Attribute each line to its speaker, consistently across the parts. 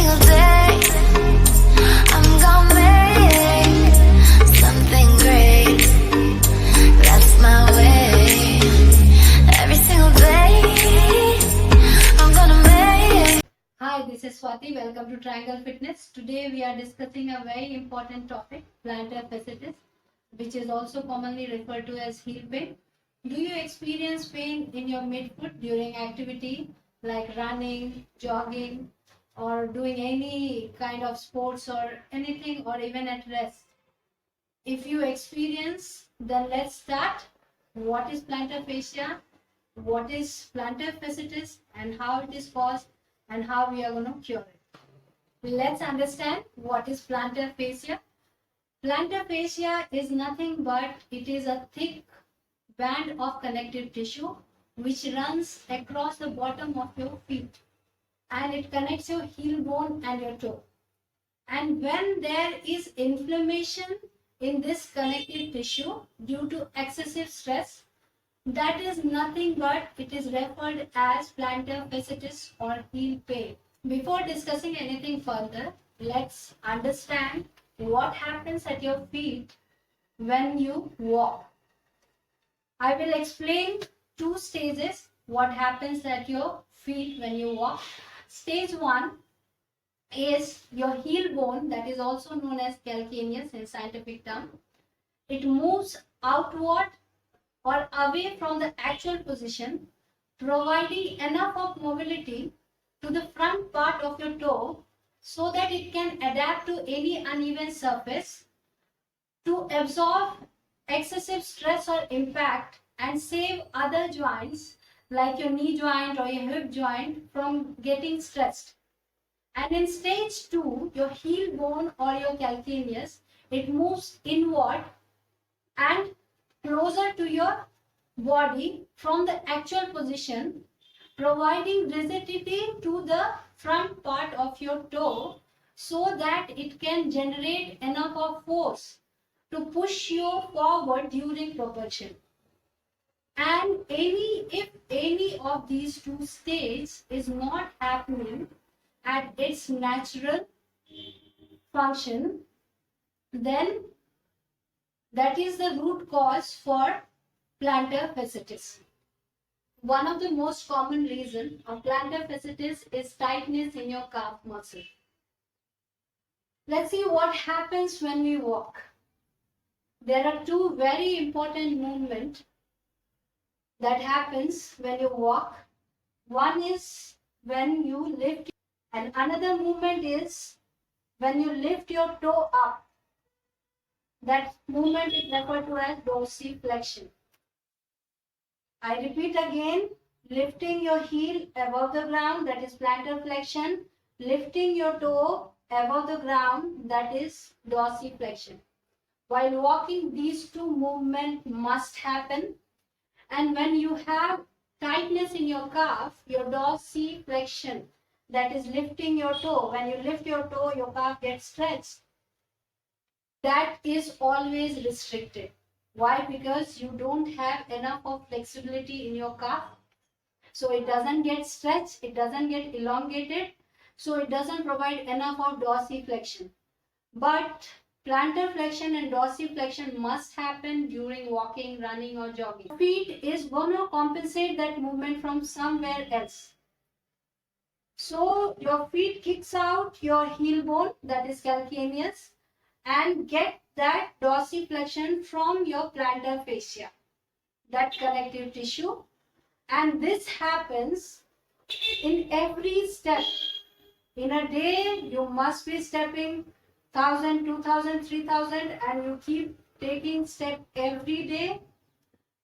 Speaker 1: single day I'm gonna make something great. That's my way. Every single day I'm gonna make.
Speaker 2: Hi, this is Swati. Welcome to Triangle Fitness. Today we are discussing a very important topic, plantar fasciitis, which is also commonly referred to as heel pain. Do you experience pain in your midfoot during activity like running, jogging, or doing any kind of sports or anything, or even at rest? If you experience, then let's start. What is plantar fascia? What is plantar fasciitis and how it is caused and how we are going to cure it? Let's understand what is plantar fascia. Plantar fascia is nothing but it is a thick band of connective tissue which runs across the bottom of your feet, and it connects your heel bone and your toe. And when there is inflammation in this connective tissue due to excessive stress, that is nothing but it is referred as plantar fasciitis or heel pain. Before discussing anything further, let's understand what happens at your feet when you walk. I will explain two stages what happens at your feet when you walk. Stage 1 is your heel bone, that is also known as calcaneus in scientific term. It moves outward or away from the actual position, providing enough of mobility to the front part of your toe so that it can adapt to any uneven surface, to absorb excessive stress or impact and save other joints like your knee joint or your hip joint from getting stressed. And in stage 2, your heel bone or your calcaneus, it moves inward and closer to your body from the actual position, providing rigidity to the front part of your toe so that it can generate enough of force to push you forward during propulsion. And if any of these two stages is not happening at its natural function, then that is the root cause for plantar fasciitis. One of the most common reasons of plantar fasciitis is tightness in your calf muscle. Let's see what happens when we walk. There are two very important movements that happens when you walk. One is when you lift, and another movement is when you lift your toe up. That movement is referred to as dorsiflexion. I repeat again, lifting your heel above the ground, that is plantar flexion. Lifting your toe above the ground, that is dorsiflexion. While walking, these two movements must happen. And when you have tightness in your calf, your dorsiflexion, that is lifting your toe, when you lift your toe, your calf gets stretched. That is always restricted. Why? Because you don't have enough of flexibility in your calf. So it doesn't get stretched, it doesn't get elongated, so it doesn't provide enough of dorsiflexion. But plantar flexion and dorsiflexion must happen during walking, running or jogging. Feet is going to compensate that movement from somewhere else. So your feet kicks out your heel bone, that is calcaneus, and get that dorsiflexion from your plantar fascia, that connective tissue. And this happens in every step. In a day, you must be stepping 1,000, 2,000, 3,000, and you keep taking step every day.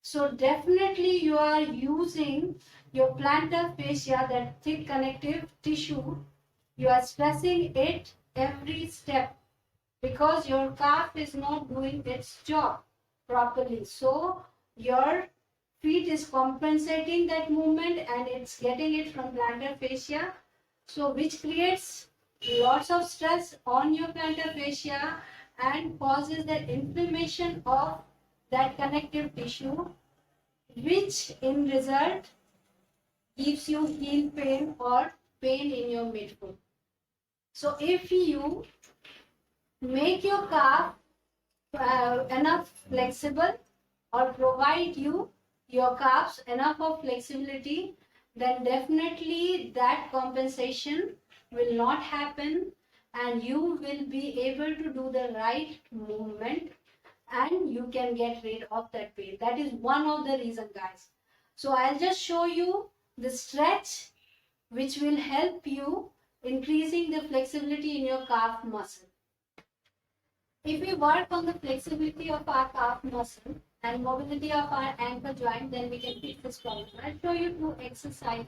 Speaker 2: So definitely you are using your plantar fascia, that thick connective tissue. You are stressing it every step because your calf is not doing its job properly. So your feet is compensating that movement and it's getting it from plantar fascia. So which creates lots of stress on your plantar fascia and causes the inflammation of that connective tissue, which in result gives you heel pain or pain in your midfoot. So if you make your calf enough flexible, or provide your calves enough of flexibility, then definitely that compensation will not happen, and you will be able to do the right movement, and you can get rid of that pain. That is one of the reason, guys. So I'll just show you the stretch which will help you increasing the flexibility in your calf muscle. If we work on the flexibility of our calf muscle and mobility of our ankle joint, then we can fix this problem. I'll show you two exercises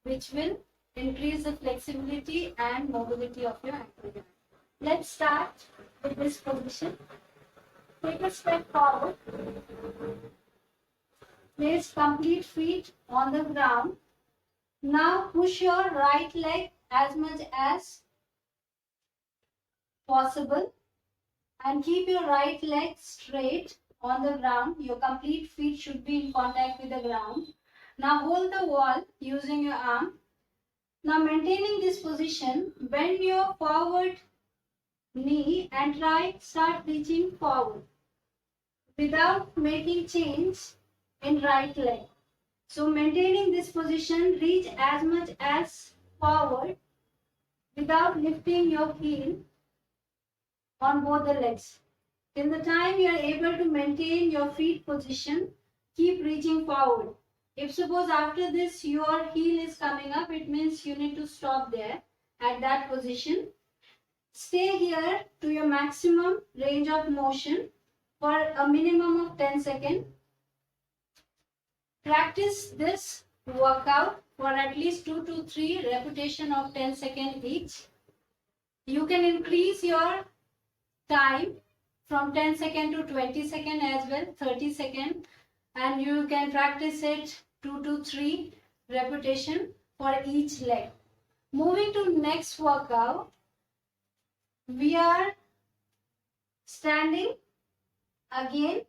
Speaker 2: which will increase the flexibility and mobility of your ankle joint. Let's start with this position. Take a step forward. Place complete feet on the ground. Now push your right leg as much as possible and keep your right leg straight on the ground. Your complete feet should be in contact with the ground. Now hold the wall using your arm. Now maintaining this position, bend your forward knee and start reaching forward without making change in right leg. So maintaining this position, reach as much as forward without lifting your heel on both the legs. Till the time you are able to maintain your feet position, keep reaching forward. If suppose after this your heel is coming up, it means you need to stop there at that position. Stay here to your maximum range of motion for a minimum of 10 seconds. Practice this workout for at least 2 to 3 repetitions of 10 seconds each. You can increase your time from 10 seconds to 20 seconds as well, 30 seconds, and you can practice it 2 to 3 repetitions for each leg. Moving to next workout, we are standing again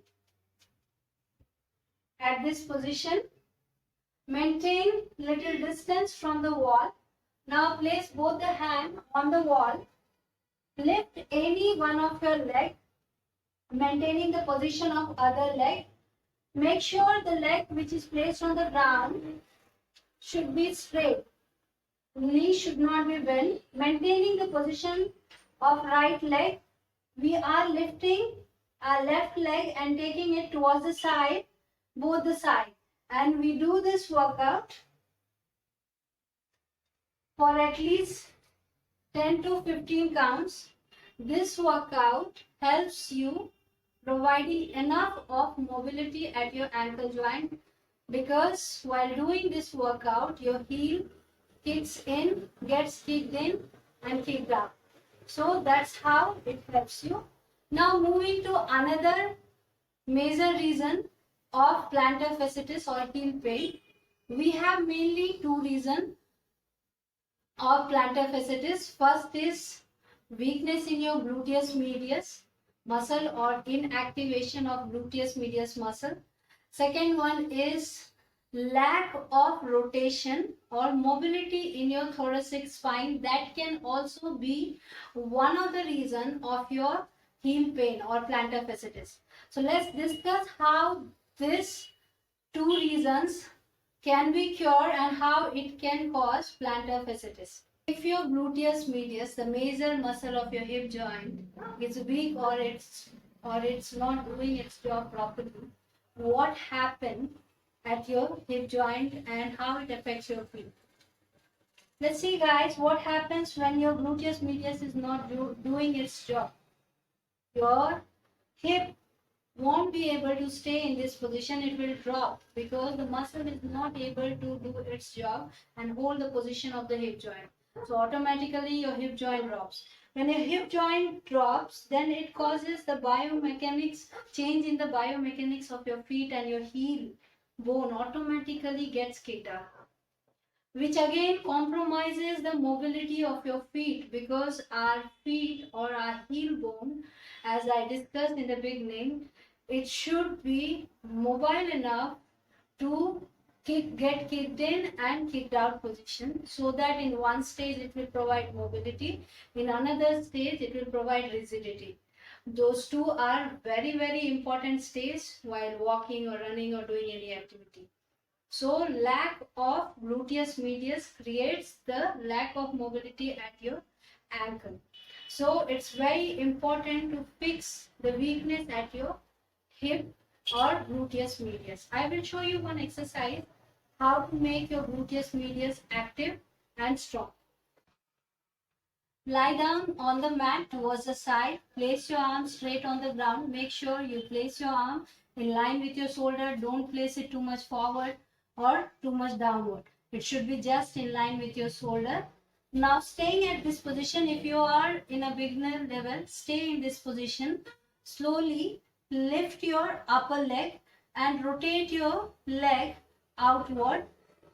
Speaker 2: at this position. Maintain little distance from the wall. Now place both the hands on the wall. Lift any one of your leg, maintaining the position of other leg. Make sure the leg which is placed on the ground should be straight. Knee should not be bent. Maintaining the position of right leg, we are lifting our left leg and taking it towards the side, both the side. And we do this workout for at least 10 to 15 counts. This workout helps you providing enough of mobility at your ankle joint, because while doing this workout, your heel kicks in, gets kicked in and kicked out. So that's how it helps you. Now moving to another major reason of plantar fasciitis or heel pain. We have mainly two reasons of plantar fasciitis. First is weakness in your gluteus medius muscle or inactivation of gluteus medius muscle. Second one is lack of rotation or mobility in your thoracic spine. That can also be one of the reason of your heel pain or plantar fasciitis. So let's discuss how these two reasons can be cured and how it can cause plantar fasciitis. If your gluteus medius, the major muscle of your hip joint, is weak or it's not doing its job properly, what happens at your hip joint and how it affects your feet? Let's see, guys, what happens when your gluteus medius is not doing its job. Your hip won't be able to stay in this position. It will drop because the muscle is not able to do its job and hold the position of the hip joint. So automatically your hip joint drops. When your hip joint drops, then it causes the biomechanics, change in the biomechanics of your feet, and your heel bone automatically gets kicked out, which again compromises the mobility of your feet, because our feet or our heel bone, as I discussed in the beginning, it should be mobile enough to get kicked in and kicked out position, so that in one stage it will provide mobility, in another stage it will provide rigidity. Those two are very, very important stages while walking or running or doing any activity. So lack of gluteus medius creates the lack of mobility at your ankle. So it's very important to fix the weakness at your hip or gluteus medius. I will show you one exercise how to make your gluteus medius active and strong. Lie down on the mat towards the side. Place your arm straight on the ground. Make sure you place your arm in line with your shoulder. Don't place it too much forward or too much downward. It should be just in line with your shoulder. Now staying at this position, if you are in a beginner level, stay in this position. Slowly lift your upper leg and rotate your leg outward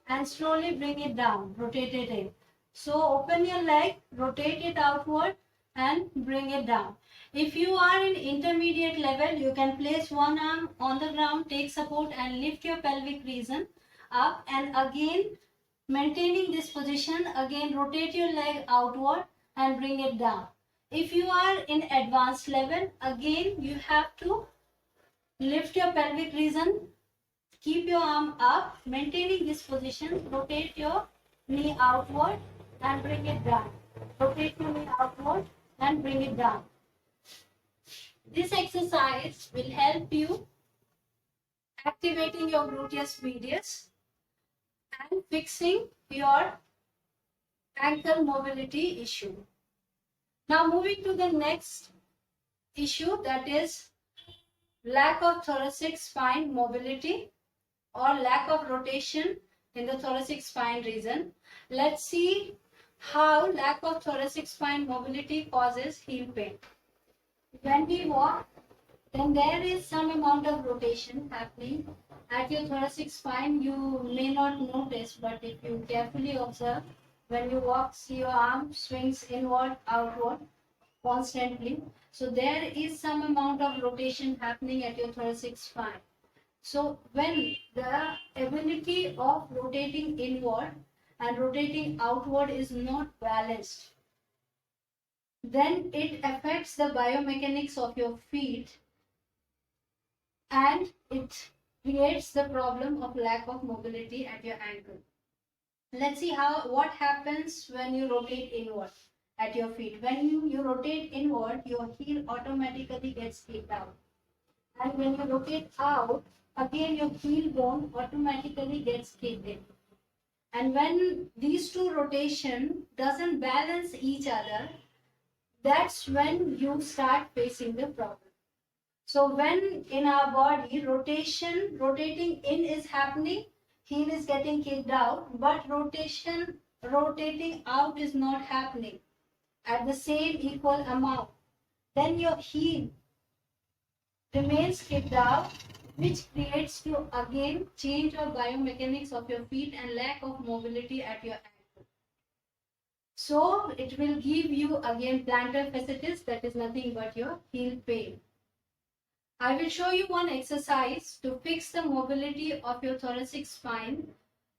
Speaker 2: and slowly bring it down. Rotate it in. So open your leg, rotate it outward and bring it down. If you are in intermediate level, you can place one arm on the ground, take support and lift your pelvic region up, and again maintaining this position, again rotate your leg outward and bring it down. If you are in advanced level, again you have to lift your pelvic region, keep your arm up, maintaining this position, rotate your knee outward and bring it down. Rotate your knee outward and bring it down. This exercise will help you activating your gluteus medius and fixing your ankle mobility issue. Now moving to the next issue, that is lack of thoracic spine mobility or lack of rotation in the thoracic spine region. Let's see how lack of thoracic spine mobility causes heel pain. When we walk, then there is some amount of rotation happening at your thoracic spine. You may not notice, but if you carefully observe, when you walk, see your arm swings inward, outward constantly. So there is some amount of rotation happening at your thoracic spine. So when the ability of rotating inward and rotating outward is not balanced, then it affects the biomechanics of your feet and it creates the problem of lack of mobility at your ankle. Let's see what happens when you rotate inward at your feet. When you rotate inward, your heel automatically gets kicked out. And when you rotate out, again your heel bone automatically gets kicked in. And when these two rotation doesn't balance each other, that's when you start facing the problem. So when in our body rotating in is happening, heel is getting kicked out, but rotating out is not happening at the same equal amount, then your heel remains kicked out, which creates to again change of biomechanics of your feet and lack of mobility at your ankle. So it will give you again plantar fasciitis, that is nothing but your heel pain. I will show you one exercise to fix the mobility of your thoracic spine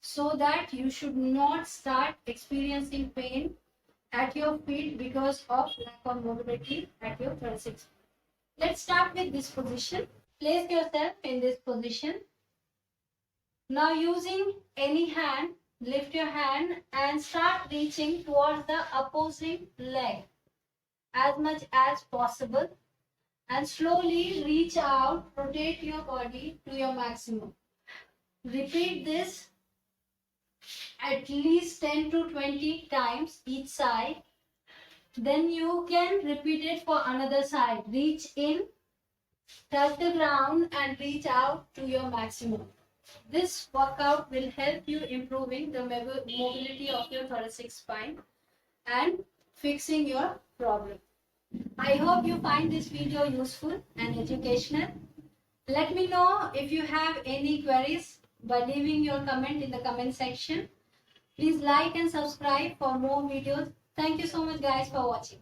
Speaker 2: so that you should not start experiencing pain at your feet because of lack of mobility at your thoracic spine. Let's start with this position. Place yourself in this position. Now using any hand, lift your hand and start reaching towards the opposing leg as much as possible. And slowly reach out, rotate your body to your maximum. Repeat this at least 10 to 20 times each side. Then you can repeat it for another side. Reach in, touch the ground and reach out to your maximum. This workout will help you improving the mobility of your thoracic spine and fixing your problem. I hope you find this video useful and educational. Let me know if you have any queries by leaving your comment in the comment section. Please like and subscribe for more videos. Thank you so much guys for watching.